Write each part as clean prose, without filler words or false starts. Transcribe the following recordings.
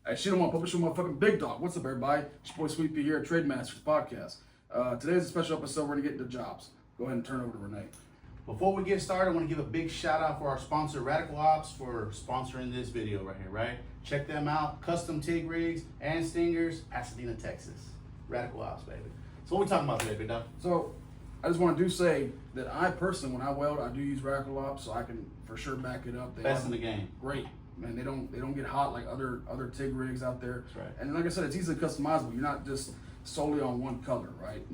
Hey, she don't want to publish a motherfucking big dog. What's up, everybody? It's your boy SweetP here at Trade Masters Podcast. Today's a special episode. We're going to get into jobs. Go ahead and turn over to Rene. Before we get started, I want to give a big shout out for our sponsor, Radical Ops, for sponsoring this video right here, right? Check them out. Custom TIG rigs and stingers, Pasadena, Texas. Radical Ops, baby. So what we talking about today, big dog? So, I just want to say that I personally, when I weld, I do use Radical Ops, so I can for sure back it up. Best in the game. Great. Man, they don't get hot like other TIG rigs out there. That's right. And like I said, it's easily customizable. You're not just solely on one color, right?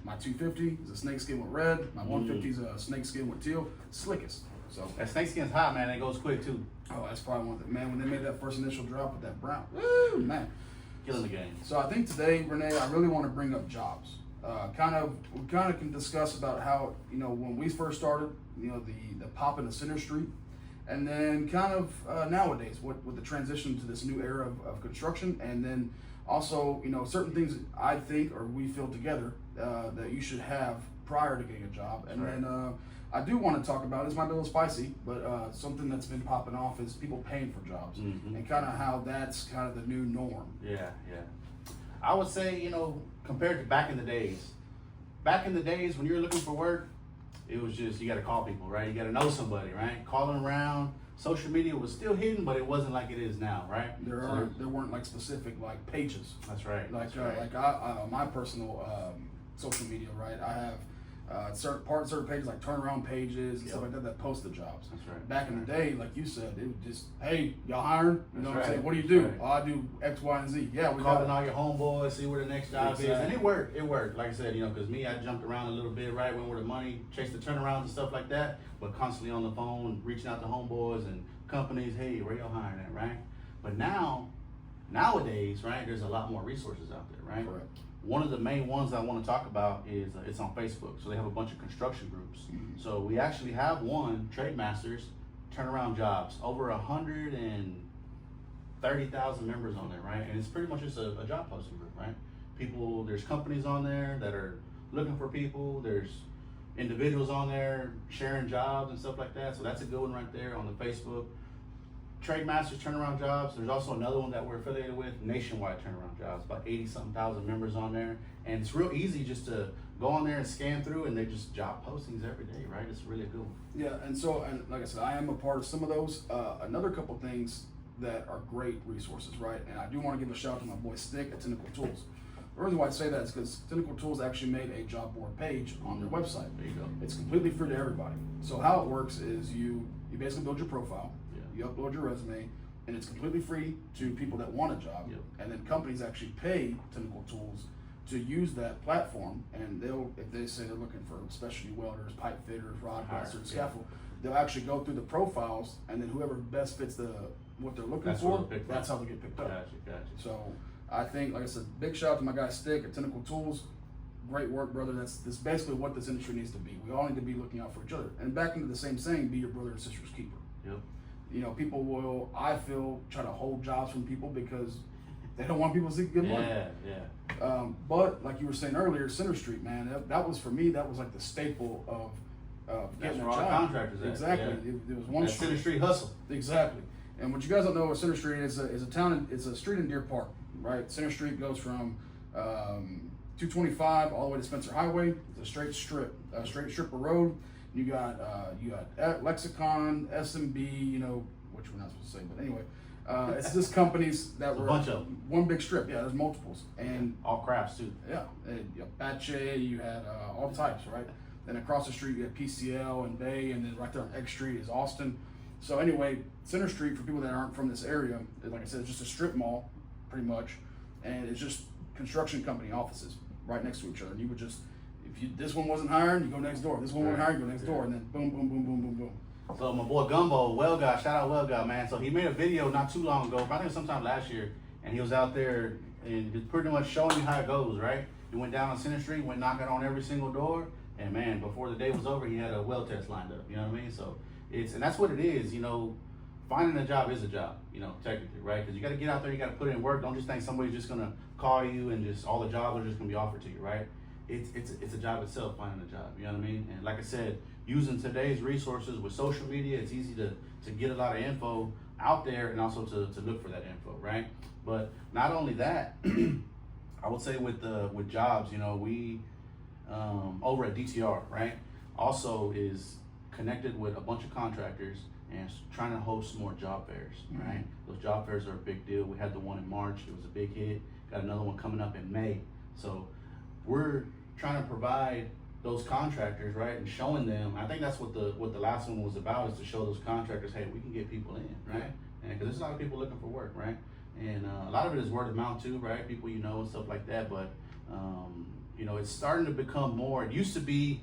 My 250 is a snakeskin with red. My 150 is a snakeskin with teal. Slickest. So that snakeskin's hot, man. It goes quick too. Oh, that's probably one of the, man, when they made that first initial drop with that brown, woo, man. Killing the game. So I think today, Rene, I really want to bring up jobs. We kind of can discuss about how, when we first started, the pop in the center street. And then kind of nowadays, with the transition to this new era of construction, and then also, certain things I think or we feel together that you should have prior to getting a job. And right. then I do want to talk about, this might be a little spicy, but something that's been popping off is people paying for jobs, and kind of how that's kind of the new norm. Yeah. I would say, compared to back in the days when you were looking for work, it was just, you got to call people, right? You got to know somebody, right? Calling around. Social media was still hidden, but it wasn't like it is now, right? There weren't like specific like pages. That's right. My personal social media, right? I have certain pages like turnaround pages and stuff like that post the jobs. That's right. Back in the day, like you said, it was just, hey, y'all hiring? You know what I'm saying? What do you That's do? right. Oh, I do X, Y, and Z. Yeah, we calling all your homeboys, see where the next job is, and Exactly. it worked. Like I said, because me, I jumped around a little bit, right? Went where the money, chased the turnarounds and stuff like that, but constantly on the phone, reaching out to homeboys and companies. Hey, where y'all hiring at, right? But nowadays, right? There's a lot more resources out there, right? Correct. One of the main ones I want to talk about is it's on Facebook. So they have a bunch of construction groups. So we actually have one, Trade Masters, turnaround jobs, over 130,000 members on there, right? And it's pretty much just a job posting group, right? There's companies on there that are looking for people. There's individuals on there sharing jobs and stuff like that. So that's a good one right there on the Facebook. Trade Masters turnaround jobs. There's also another one that we're affiliated with, Nationwide Turnaround Jobs, about 80-something thousand members on there. And it's real easy just to go on there and scan through, and they're just job postings every day, right? It's really a good one. Yeah, and like I said, I am a part of some of those. Another couple things that are great resources, right? And I do want to give a shout out to my boy Stick at Technical Tools. The reason why I say that is because Technical Tools actually made a job board page on their website. There you go. It's completely free to everybody. So how it works is you basically build your profile, you upload your resume, and it's completely free to people that want a job. Yep. And then companies actually pay Technical Tools to use that platform, and if they say they're looking for specialty welders, pipe fitters, rod blasters, scaffold, they'll actually go through the profiles, and then whoever best fits what they're looking for, that's how they get picked up. Gotcha. So I think, like I said, big shout out to my guy Stick at Technical Tools. Great work, brother. That's basically what this industry needs to be. We all need to be looking out for each other. And back into the same saying, be your brother and sister's keeper. Yep. People will, I feel, try to hold jobs from people because they don't want people to see good money. Yeah. But like you were saying earlier, Center Street, man, that was for me. That was like the staple of getting a where all job. the contractors at. Exactly. Yeah. It was one That Center Street hustle. Exactly. And what you guys don't know, Center Street is a town. It's a street in Deer Park, right? Center Street goes from 225 all the way to Spencer Highway. It's a straight strip of road. You got Lexicon, SMB, which we're not supposed to say, but anyway, it's just companies that were a bunch of them. One big strip. Yeah, there's multiples, and all crafts too. Yeah, Bache, you had all types, right? Then across the street you had PCL and Bay, and then right there on X Street is Austin. So anyway, Center Street, for people that aren't from this area, like I said, it's just a strip mall, pretty much, and it's just construction company offices right next to each other. And you would just, this one wasn't hiring, you go next door. This one wasn't hiring, you go next door, and then boom, boom, boom, boom, boom, boom. So my boy Gumbo, Well Guy, shout out Well Guy, man. So he made a video not too long ago, I think sometime last year, and he was out there and just pretty much showing you how it goes, right? He went down on Center Street, went knocking on every single door, and man, before the day was over, he had a well test lined up. You know what I mean? So and that's what it is. Finding a job is a job. Technically, right? Because you got to get out there, you got to put in work. Don't just think somebody's just gonna call you and just all the jobs are just gonna be offered to you, right? It's a job itself, finding a job. You know what I mean? And like I said, using today's resources with social media, it's easy to get a lot of info out there and also to look for that info, right? But not only that, I would say with jobs, you know, we over at DTR, right, also is connected with a bunch of contractors and trying to host more job fairs, right? Those job fairs are a big deal. We had the one in March, it was a big hit. Got another one coming up in May. So we're trying to provide those contractors, right, and showing them. I think that's what the last one was about, is to show those contractors, hey, we can get people in, right? And because there's a lot of people looking for work, right? And a lot of it is word of mouth too, right? People you know and stuff like that. But you know, it's starting to become more. It used to be,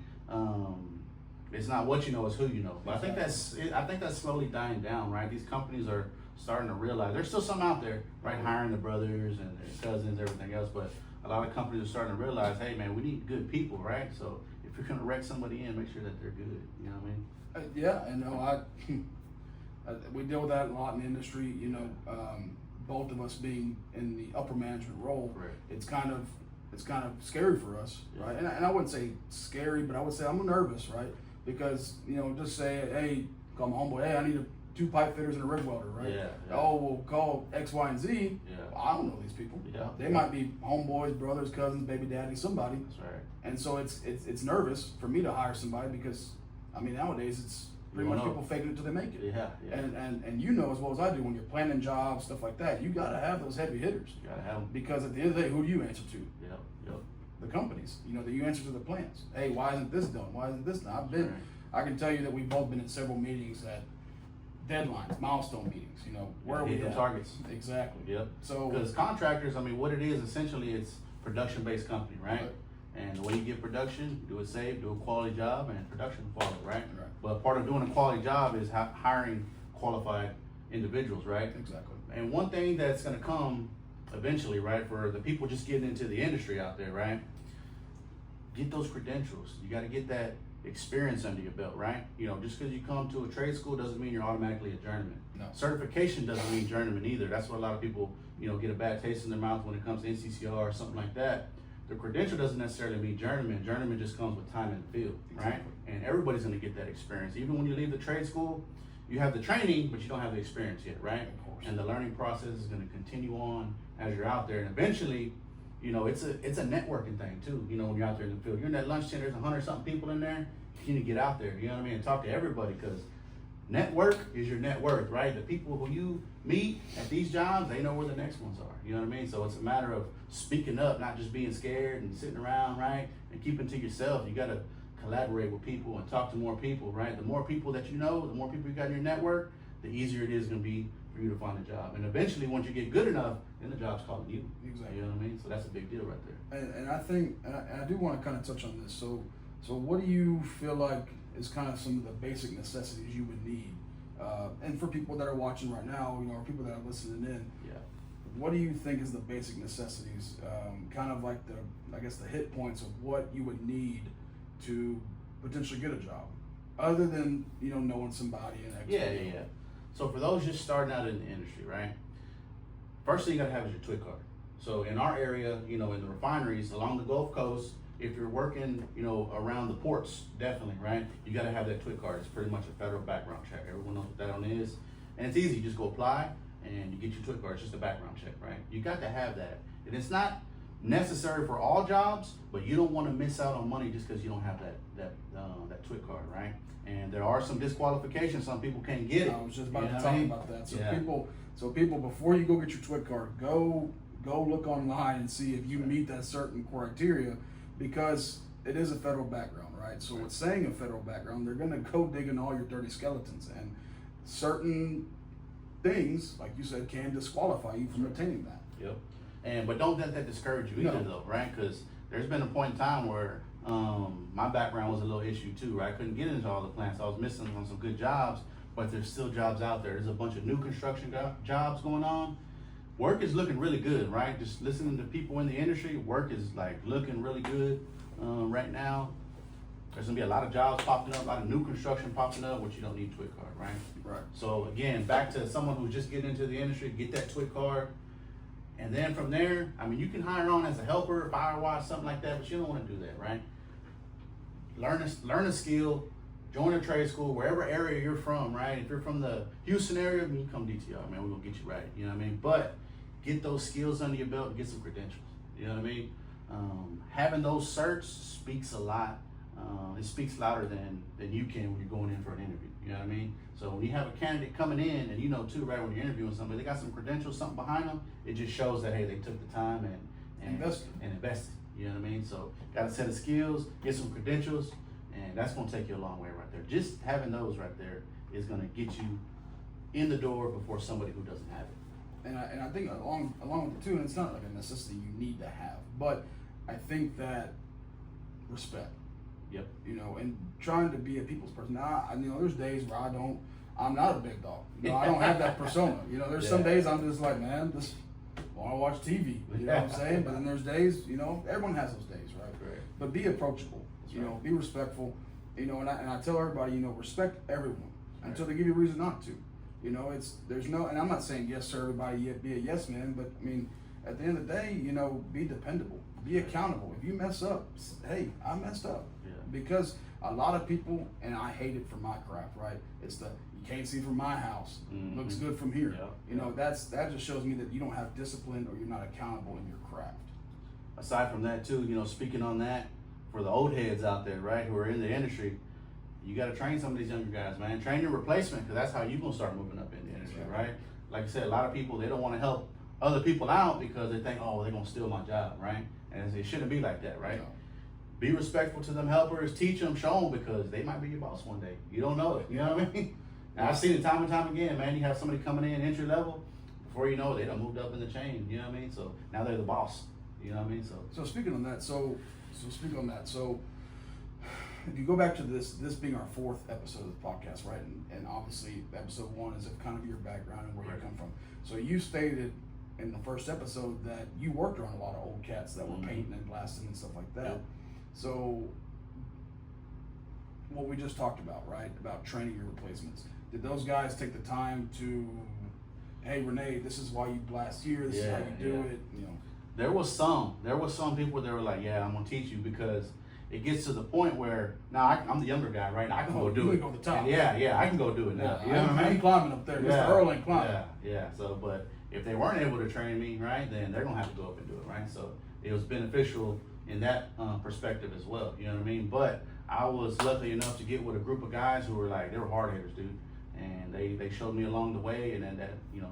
it's not what you know, it's who you know. But I think that's slowly dying down, right? These companies are starting to realize there's still some out there, right, hiring their brothers and their cousins, everything else. But a lot of companies are starting to realize, hey man, we need good people, right? So if you're gonna rec somebody in, make sure that they're good. You know what I mean? Yeah, and no, we deal with that a lot in the industry. You know, both of us being in the upper management role, Right. it's kind of scary for us, right? And I wouldn't say scary, but I would say I'm nervous, right? Because you know, just say, hey, call my homeboy, hey, I need 2 pipe fitters and a rig welder, right? Yeah. Oh, well, call X, Y, and Z. Yeah. Well, I don't know these people. Yeah. They might be homeboys, brothers, cousins, baby daddy, somebody. That's right. And so it's nervous for me to hire somebody because, I mean, nowadays it's pretty You much know. people faking it till they make it. Yeah. And you know as well as I do, when you're planning jobs, stuff like that, you gotta have those heavy hitters. You gotta have them. Because at the end of the day, who do you answer to? Yep. The companies. You know, that you answer to the plans. Hey, why isn't this done? Why isn't this done? Right. I can tell you that we've both been in several meetings at deadlines, milestone meetings, you know, where are we Hit the at? targets. Exactly. Yep. So, Because contractors, I mean, what it is essentially, it's production-based company, right? Right. And the way you get production, do it safe, do a quality job, and production will follow, right? Right. But part of doing a quality job is hiring qualified individuals, right? exactly. And one thing that's going to come eventually, right, for the people just getting into the industry out there, right? Get those credentials. You got to get that experience under your belt, right? You know, just because you come to a trade school doesn't mean you're automatically a journeyman. No. Certification doesn't mean journeyman either. That's what a lot of people, you know, get a bad taste in their mouth when it comes to NCCR or something like that. The credential doesn't necessarily mean journeyman. Journeyman just comes with time in the field, right? Exactly. And everybody's going to get that experience. Even when you leave the trade school, you have the training, but you don't have the experience yet, right? Of course. And the learning process is going to continue on as you're out there. And eventually, you know, it's a networking thing too. You know, when you're out there in the field, you're in that lunch tent, there's 100-something people in there. You need to get out there, you know what I mean, and talk to everybody, because network is your net worth, right? The people who you meet at these jobs, they know where the next ones are, you know what I mean? So it's a matter of speaking up, not just being scared and sitting around, right? And keeping to yourself. You got to collaborate with people and talk to more people, right? The more people that you know, the more people you got in your network, the easier it is going to be for you to find a job. And eventually, once you get good enough, then the job's calling you. Exactly. You know what I mean? So that's a big deal right there. And I think, and I do want to kind of touch on this. So what do you feel like is kind of some of the basic necessities you would need? And for people that are watching right now, you know, or people that are listening in, Yeah. what do you think is the basic necessities? Kind of like I guess the hit points of what you would need to potentially get a job, other than, you know, knowing somebody and Yeah. So for those just starting out in the industry, right? First thing you gotta have is your TWIC card. So in our area, you know, in the refineries along the Gulf Coast, if you're working, you know, around the ports, definitely, right? You gotta have that TWIC card. It's pretty much a federal background check. Everyone knows what that one is. And it's easy, you just go apply and you get your TWIC card. It's just a background check, right? You got to have that. And it's not necessary for all jobs, but you don't wanna miss out on money just because you don't have that TWIC card, right? And there are some disqualifications. Some people can't get it. I was just about You to know talk what I mean? about that. So Yeah. people, before you go get your TWIC card, go look online and see if you meet that certain criteria, because it is a federal background, right? So with saying a federal background, they're gonna go digging all your dirty skeletons, and certain things, like you said, can disqualify you from obtaining that. Yep. But don't let that discourage you either, though, right? Because there's been a point in time where my background was a little issue too, right? I couldn't get into all the plants. I was missing on some good jobs, but there's still jobs out there. There's a bunch of new construction jobs going on. Work is looking really good, right? Just listening to people in the industry, work is like looking really good right now. There's gonna be a lot of jobs popping up, a lot of new construction popping up, which you don't need TWIC card, right? Right. So again, back to someone who's just getting into the industry, get that TWIC card. And then from there, I mean, you can hire on as a helper, fire watch, something like that, but you don't want to do that, right? Learn a skill, join a trade school, wherever area you're from, right? If you're from the Houston area, you come DTR, man, we're gonna get you right, you know what I mean? But get those skills under your belt and get some credentials, you know what I mean? Having those certs speaks a lot. It speaks louder than you can when you're going in for an interview, you know what I mean? So when you have a candidate coming in, and you know too, right, when you're interviewing somebody, they got some credentials, something behind them, it just shows that, hey, they took the time and invested, you know what I mean? So got a set of skills, get some credentials, and that's gonna take you a long way right there. Just having those right there is gonna get you in the door before somebody who doesn't have it. And I think along with it too, and it's not like a necessity you need to have, but I think that respect. Yep. You know, and trying to be a people's person. Now, you know, there's days where I'm not a big dog. You know, I don't have that persona. You know, there's some days I'm just like, man, just want to watch TV. You know what I'm saying? But then there's days, you know, everyone has those days, right? But be approachable. You know, be respectful. You know, and I tell everybody, you know, respect everyone until they give you a reason not to. You know, and I'm not saying yes to everybody, be a yes man, but I mean, at the end of the day, you know, be dependable, be accountable. If you mess up, hey, I messed up. Yeah. Because a lot of people, and I hate it for my craft, right? It's you can't see from my house, looks good from here. Yeah. You know, that just shows me that you don't have discipline or you're not accountable in your craft. Aside from that too, you know, speaking on that, for the old heads out there, right, who are in the industry, you got to train some of these younger guys, man. Train your replacement, because that's how you're going to start moving up in the industry, right? Like I said, a lot of people, they don't want to help other people out because they think, oh, they're going to steal my job, right? And it shouldn't be like that, right? No. Be respectful to them helpers, teach them, show them, because they might be your boss one day. You don't know it, you know what I mean? And I've seen it time and time again, man. You have somebody coming in entry level, before you know it, they done moved up in the chain, you know what I mean? So now they're the boss, you know what I mean? So speaking on that, so if you go back to this being our 4th episode of the podcast, right? And obviously episode 1 is kind of your background and where you come from. So you stated in the first episode that you worked around a lot of old cats that were painting and blasting and stuff like that. Yep. So what we just talked about, right? About training your replacements. Did those guys take the time to, hey, Rene, this is why you blast here, this is how you do it, you know? There was some people that were like, yeah, I'm gonna teach you, because it gets to the point where now I'm the younger guy, right? I can go do it. Go to the top. Yeah, I can go do it now. You know what I mean? I ain't climbing up there. Mr. Earl ain't climbing. Yeah. So, but if they weren't able to train me, right, then they're gonna have to go up and do it, right? So it was beneficial in that perspective as well. You know what I mean? But I was lucky enough to get with a group of guys who were like, they were hard hitters, dude, and they showed me along the way, and then that, you know,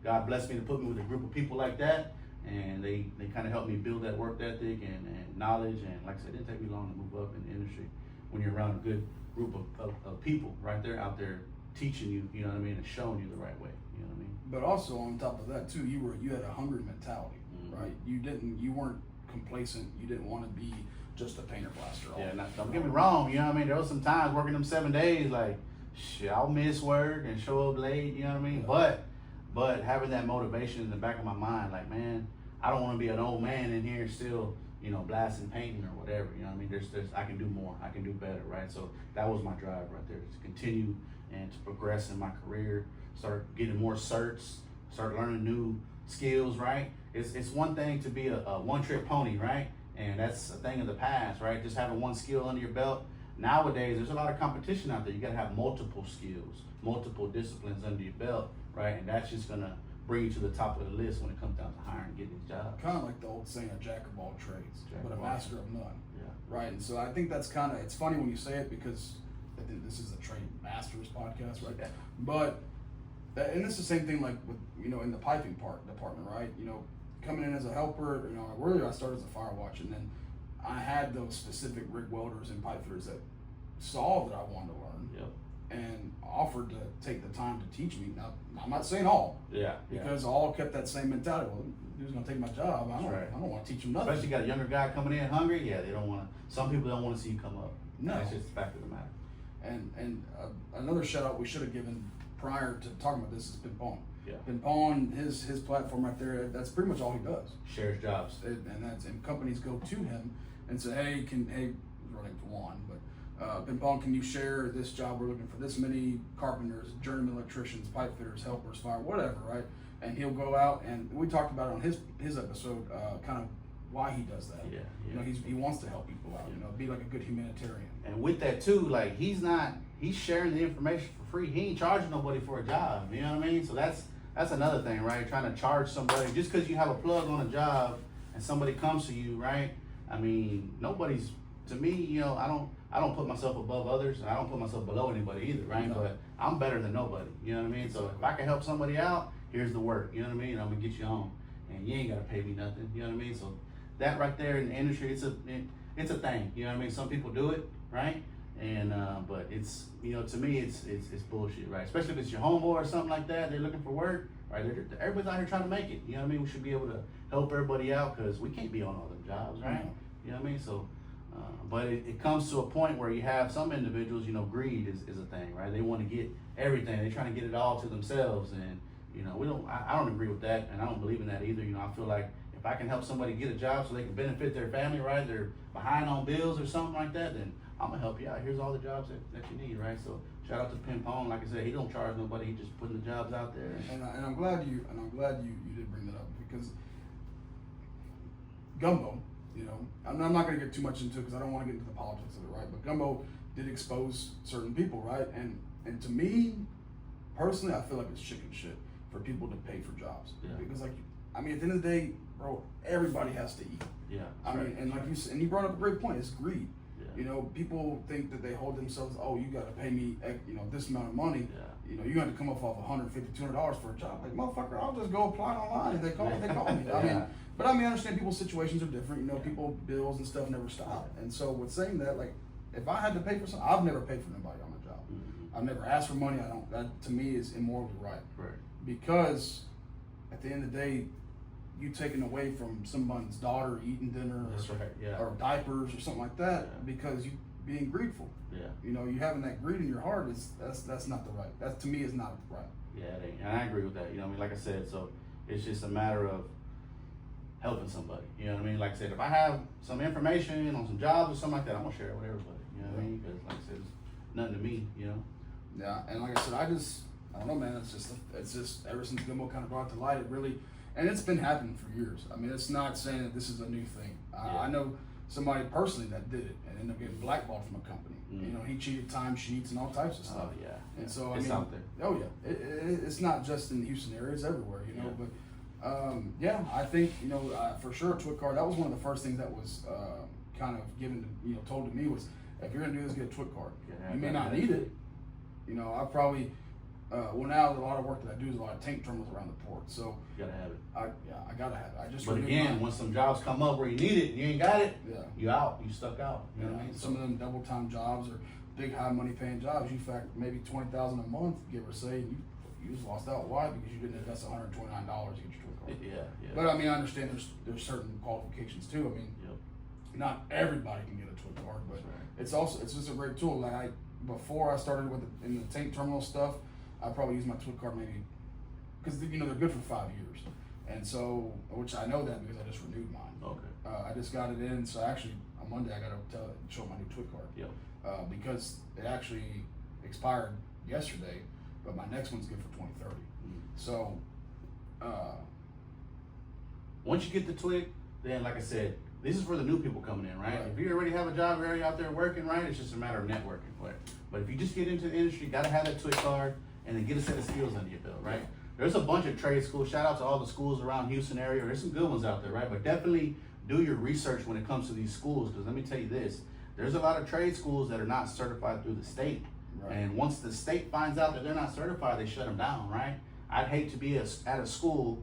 God blessed me to put me with a group of people like that. And they kind of helped me build that work ethic and knowledge. And like I said, it didn't take me long to move up in the industry when you're around a good group of people right there out there teaching you, you know what I mean, and showing you the right way, you know what I mean? But also on top of that too, you had a hungry mentality, right? You weren't complacent. You didn't want to be just a painter blaster. Don't get me wrong, you know what I mean? There was some times working them 7 days, like, shit, I'll miss work and show up late, you know what I mean? Yeah. But having that motivation in the back of my mind, like, man, I don't want to be an old man in here still, you know, blasting, painting or whatever. You know what I mean? There's I can do more. I can do better, right? So that was my drive right there, to continue and to progress in my career, start getting more certs, start learning new skills, right? It's one thing to be a one-trick pony, right? And that's a thing of the past, right? Just having one skill under your belt. Nowadays, there's a lot of competition out there. You got to have multiple skills, multiple disciplines under your belt, right? And that's just going to bring you to the top of the list when it comes down to hiring and getting these jobs. Kind of like the old saying, a jack of all trades, but a master of none. Yeah. Right. And so I think that's it's funny when you say it, because I think this is a trade masters podcast, right? Yeah. But, and it's the same thing like with, you know, in the piping department, right? You know, coming in as a helper, you know, earlier I started as a fire watch, and then I had those specific rig welders and pipe fitters that saw that I wanted to learn. Yep. And offered to take the time to teach me. Now, I'm not saying all. Yeah. Because all kept that same mentality. Well, who's going to take my job? I don't want to teach them nothing. Especially you got a younger guy coming in hungry. Yeah, they don't want to. Some people don't want to see you come up. No. That's just the fact of the matter. And another shout out we should have given prior to talking about this is Pimpon. Yeah. Pimpon, his platform right there, that's pretty much all he does. Shares jobs. And companies go to him and say, hey, he's running for one, but Pimpon, can you share this job? We're looking for this many carpenters, journeyman electricians, pipe fitters, helpers, fire, whatever, right? And he'll go out, and we talked about it on his episode, kind of why he does that. Yeah, You know, he wants to help people out. You know, be like a good humanitarian. And with that too, like he's sharing the information for free. He ain't charging nobody for a job. You know what I mean? So that's another thing, right? Trying to charge somebody just because you have a plug on a job and somebody comes to you, right? I mean, nobody's, to me, you know, I don't put myself above others, and I don't put myself below anybody either, right? No. But I'm better than nobody. You know what I mean? So if I can help somebody out, here's the work. You know what I mean? I'm gonna get you home, and you ain't gotta pay me nothing. You know what I mean? So that right there in the industry, it's a thing. You know what I mean? Some people do it, right? And but it's, you know, to me, it's bullshit, right? Especially if it's your homeboy or something like that. They're looking for work, right? Everybody's out here trying to make it. You know what I mean? We should be able to help everybody out because we can't be on all them jobs, right? No. You know what I mean? So. But it comes to a point where you have some individuals, you know, greed is a thing, right? They want to get everything. They're trying to get it all to themselves. And, you know, I don't agree with that. And I don't believe in that either. You know, I feel like if I can help somebody get a job so they can benefit their family, right? They're behind on bills or something like that, then I'm going to help you out. Here's all the jobs that you need, right? So shout out to Pim Pong. Like I said, he don't charge nobody. He just putting the jobs out there. And I'm glad you did bring that up because Gumbo, you know, I'm not going to get too much into it because I don't want to get into the politics of it, right? But Gumbo did expose certain people, right? And to me, personally, I feel like it's chicken shit for people to pay for jobs. Yeah. Because, like, I mean, at the end of the day, bro, everybody has to eat. Yeah. I mean, and like you said, and you brought up a great point, it's greed. Yeah. You know, people think that they hold themselves, oh, you got to pay me, you know, this amount of money. Yeah. You know, you got to come up off $150, $200 for a job. Like, motherfucker, I'll just go apply online if they call me. I mean, but I mean, I understand people's situations are different. You know, people, bills and stuff never stop. And so with saying that, like, if I had to pay for something, I've never paid for anybody on my job. Mm-hmm. I've never asked for money. That to me is immorally right. Right. Because at the end of the day, you taking away from someone's daughter eating dinner That's right. Yeah. or diapers or something like that Yeah. because you being greedful. Yeah. You know, you having that greed in your heart that's not the right. That to me is not right. Yeah, it ain't. And I agree with that. You know what I mean? Like I said, so it's just a matter of helping somebody. You know what I mean? Like I said, if I have some information on some jobs or something like that, I'm gonna share it with everybody. You know what I mean? Because like I said, it's nothing to me, you know? Yeah, and like I said, I don't know, man. It's just ever since Gumbo kind of brought it to light, it really, and it's been happening for years. I mean, it's not saying that this is a new thing. I know somebody personally that did it and ended up getting blackballed from a company. You know, he cheated timesheets and all types of stuff. Oh yeah. And so it's I mean, out there. Oh yeah, it's not just in the Houston area; it's everywhere. You know, Yeah. but yeah, I think you know for sure, Twit card. That was one of the first things that was kind of given, to, you know, told to me was if you're gonna do this, get a Twit card. Yeah, You may not need it. You know, I probably well now a lot of work that I do is a lot of tank terminals around the port. So You gotta have it. I gotta have it. I just But renewed again, mine. when some jobs come up where you need it and you ain't got it, Yeah. you out. You stuck out. You know what I mean? Some of them double time jobs or big high money paying jobs, you fact maybe $20,000 a month, give or say, you just lost out. Why? Because you didn't invest $129 to get your Twit card. Yeah. But I mean, I understand there's certain qualifications too. I mean, Yep. not everybody can get a Twit card, but That's right. it's just a great tool. Like before I started in the tank terminal stuff, I probably used my Twit card maybe because you know they're good for 5 years, and so which I know that because I just renewed mine. Okay. I just got it in, so actually on Monday I got to show my new Twit card. Yep. Because it actually expired yesterday, but my next one's good for 2030. So, Once you get the Twig, then like I said, this is for the new people coming in, right? Right. If you already have a job, you're already out there working, right? It's just a matter of networking. But if you just get into the industry, you gotta have that Twig card and then get a set of skills under your belt, right? There's a bunch of trade schools. Shout out to all the schools around Houston area. There's some good ones out there, right? But definitely do your research when it comes to these schools, because let me tell you this, there's a lot of trade schools that are not certified through the state. Right. And once the state finds out that they're not certified, they shut them down, right? I'd hate to be at a school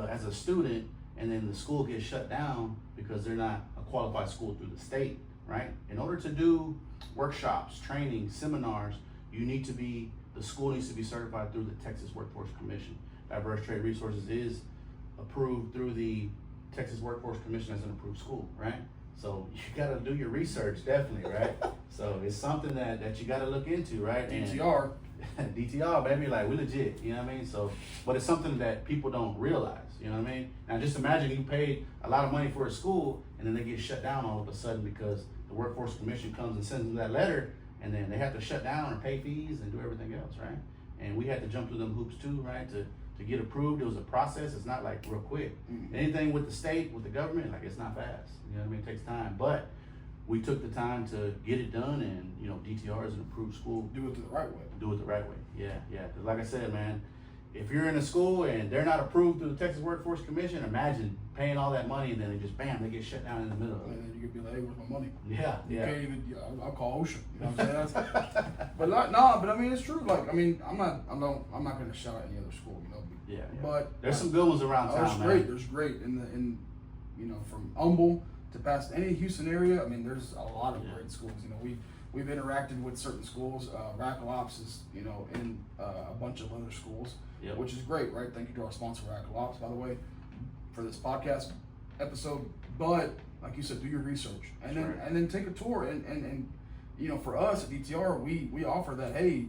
as a student and then the school gets shut down because they're not a qualified school through the state, right? In order to do workshops, training, seminars, the school needs to be certified through the Texas Workforce Commission. Diverse Trade Resources is approved through the Texas Workforce Commission as an approved school, right? So you gotta do your research, definitely, right? So it's something that you gotta look into, right? DTR. And DTR, baby, like we legit, you know what I mean? So, but it's something that people don't realize, you know what I mean? Now just imagine you paid a lot of money for a school and then they get shut down all of a sudden because the Workforce Commission comes and sends them that letter and then they have to shut down and pay fees and do everything else, right? And we had to jump through them hoops too, right? To to get approved, it was a process. It's not like real quick. Anything with the state, with the government, like it's not fast. You know what I mean? It takes time. But we took the time to get it done, and you know, DTR is an approved school. Do it the right way. Do it the right way. Yeah. Because like I said, man, if you're in a school and they're not approved through the Texas Workforce Commission, imagine paying all that money and then they just bam, they get shut down in the middle of it. And then you could be like, hey, where's my money? Yeah. You can't even. I'll call OSHA. You know what I'm saying? But I mean, it's true. Like, I mean, I'm not gonna shout at any other school. You know. Yeah. But there's some good ones around town, man. There's great in you know, from Humble to past any Houston area. I mean, there's a lot of great schools. You know, we've interacted with certain schools. Rackalops is, you know, in a bunch of other schools, which is great, right? Thank you to our sponsor, Rackalops, by the way, for this podcast episode. But like you said, do your research and then take a tour and you know, for us at DTR, we offer that. Hey,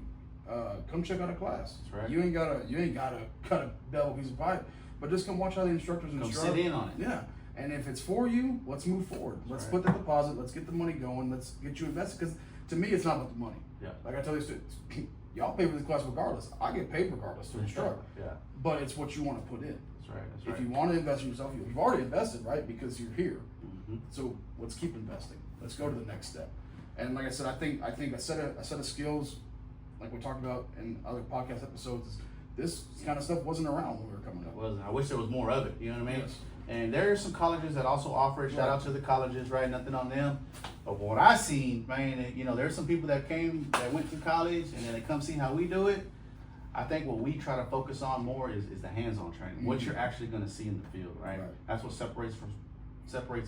come check out a class. That's right. You ain't gotta cut a bell piece of pipe, but just come watch how the instructors instruct. Come sit in on it. Yeah. And if it's for you, let's move forward. Let's put the deposit. Let's get the money going. Let's get you invested. Because to me, it's not about the money. Yeah. Like I tell you, students, y'all pay for this class regardless. I get paid regardless to instruct. Yeah. But it's what you want to put in. That's right. If you want to invest in yourself, you've already invested, right? Because you're here. Mm-hmm. So let's keep investing. Let's go to the next step. And like I said, I think a set of skills, like we talked about in other podcast episodes, is this kind of stuff wasn't around when we were coming up. It wasn't. I wish there was more of it. You know what I mean? Yes. And there are some colleges that also offer it. Shout out to the colleges, right? Nothing on them. But what I seen, man, you know, there's some people that went through college and then they come see how we do it. I think what we try to focus on more is the hands-on training, what you're actually going to see in the field, right? That's what separates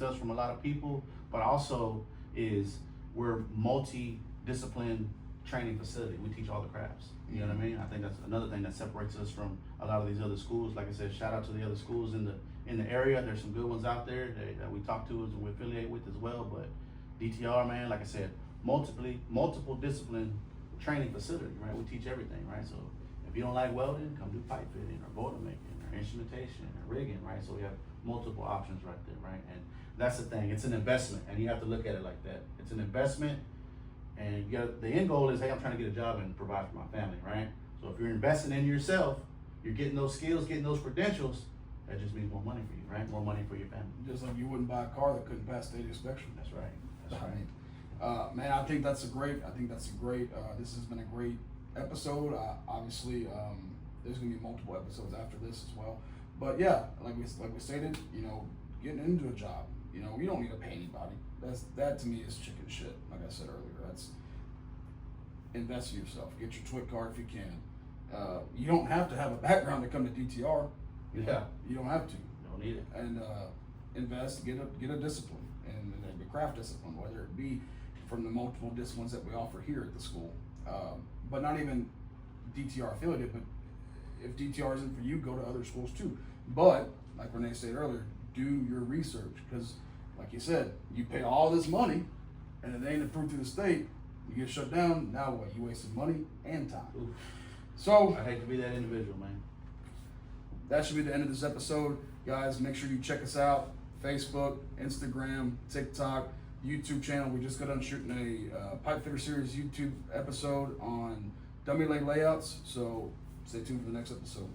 us from a lot of people, but also is we're multi-discipline training facility. We teach all the crafts. You know what I mean? I think that's another thing that separates us from a lot of these other schools. Like I said, shout out to the other schools in the area. There's some good ones out there that we talk to and we affiliate with as well. But DTR, man, like I said, multiple discipline training facility, right? We teach everything, right? So if you don't like welding, come do pipe fitting or boiler making or instrumentation or rigging, right? So we have multiple options right there, right? And that's the thing. It's an investment, and you have to look at it like that. It's an investment. And the end goal is, hey, I'm trying to get a job and provide for my family, right? So if you're investing in yourself, you're getting those skills, getting those credentials, that just means more money for you, right? More money for your family. Just like you wouldn't buy a car that couldn't pass state inspection. That's right. That's right. Man, I think that's a great, this has been a great episode. Obviously, there's gonna be multiple episodes after this as well. But yeah, like we stated, you know, getting into a job, you know, you don't need to pay anybody. That to me is chicken shit. Like I said earlier, that's invest in yourself. Get your TWIC card if you can. You don't have to have a background to come to DTR. You don't have to. Don't need it. And invest, get a discipline, and a craft discipline, whether it be from the multiple disciplines that we offer here at the school, but not even DTR affiliated. But if DTR isn't for you, go to other schools too. But like Rene said earlier, do your research, because like you said, you pay all this money and it ain't approved through the state, you get shut down, now what? You wasted money and time. Oof. So I hate to be that individual, man. That should be the end of this episode. Guys, make sure you check us out. Facebook, Instagram, TikTok, YouTube channel. We just got done shooting a Pipe Fitter Series YouTube episode on dummy leg layouts. So stay tuned for the next episode.